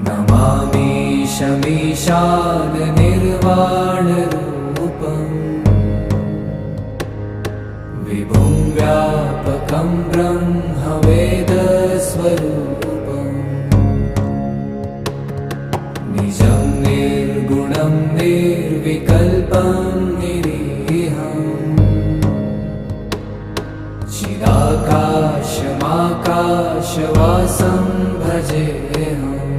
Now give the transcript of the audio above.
नमामीशमीशान निर्वाणरूपम् विभुं व्यापकं ब्रह्मवेदस्वरूपम् निजं निर्गुणं निर्विकल्पं निरीहम् चिदाकाशमाकाशवासं भजेऽहम्